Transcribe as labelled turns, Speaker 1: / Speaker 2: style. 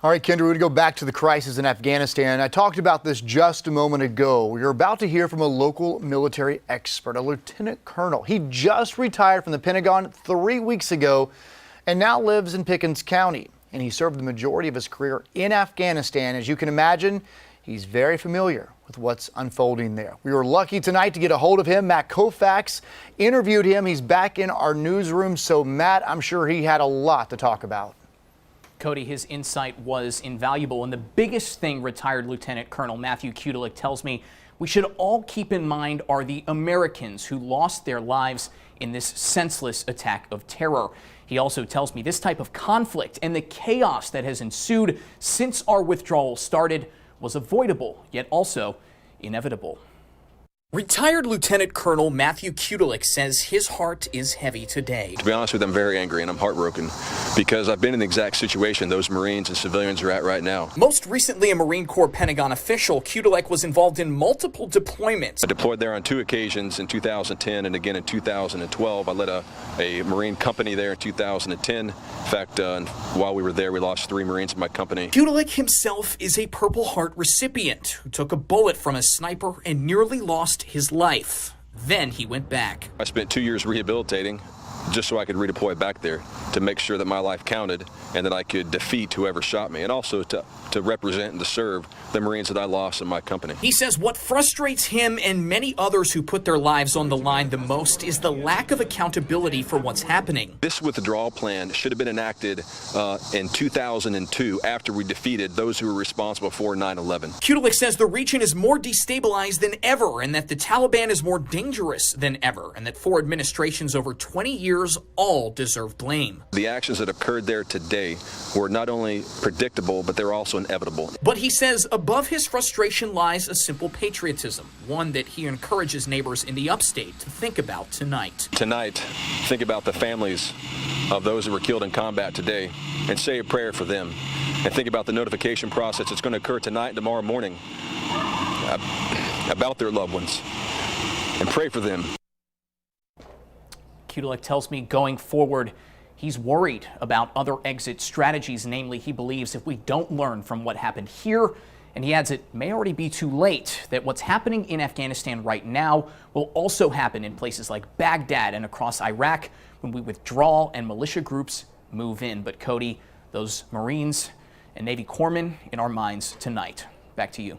Speaker 1: All right, Kendra, we're going to go back to the crisis in Afghanistan. I talked about this just a moment ago. We're about to hear from a local military expert, a lieutenant colonel. He just retired from the Pentagon 3 weeks ago and now lives in Pickens County. And he served the majority of his career in Afghanistan. As you can imagine, he's very familiar with what's unfolding there. We were lucky tonight to get a hold of him. Matt Kaufax interviewed him. He's back in our newsroom. So, Matt, I'm sure he had a lot to talk about.
Speaker 2: Cody, his insight was invaluable, and the biggest thing retired Lieutenant Colonel Matthew Kutilek tells me we should all keep in mind are the Americans who lost their lives in this senseless attack of terror. He also tells me this type of conflict and the chaos that has ensued since our withdrawal started was avoidable, yet also inevitable. Retired Lieutenant Colonel Matthew Kutilek says his heart is heavy today.
Speaker 3: To be honest with you, I'm very angry and I'm heartbroken because I've been in the exact situation those Marines and civilians are at right now.
Speaker 2: Most recently a Marine Corps Pentagon official, Kutilek was involved in multiple deployments.
Speaker 3: I deployed there on 2 occasions in 2010 and again in 2012. I led a Marine company there in 2010. In fact, while we were there, we lost 3 Marines in my company.
Speaker 2: Kutilek himself is a Purple Heart recipient who took a bullet from a sniper and nearly lost his life. Then he went back.
Speaker 3: I spent 2 years rehabilitating just so I could redeploy back there to make sure that my life counted and that I could defeat whoever shot me, and also to represent and to serve the Marines that I lost in my company.
Speaker 2: He says what frustrates him and many others who put their lives on the line the most is the lack of accountability for what's happening.
Speaker 3: This withdrawal plan should have been enacted in 2002 after we defeated those who were responsible for 9/11.
Speaker 2: Kutilek says the region is more destabilized than ever and that the Taliban is more dangerous than ever and that 4 administrations over 20 years all deserve blame.
Speaker 3: The actions that occurred there today were not only predictable, but they're also inevitable.
Speaker 2: But he says above his frustration lies a simple patriotism, one that he encourages neighbors in the upstate to think about tonight.
Speaker 3: Tonight, think about the families of those who were killed in combat today and say a prayer for them. And think about the notification process that's going to occur tonight and tomorrow morning about their loved ones, and pray for them.
Speaker 2: Kutilek tells me going forward, he's worried about other exit strategies. Namely, he believes if we don't learn from what happened here, and he adds it may already be too late, that what's happening in Afghanistan right now will also happen in places like Baghdad and across Iraq when we withdraw and militia groups move in. But Cody, those Marines and Navy corpsmen in our minds tonight. Back to you.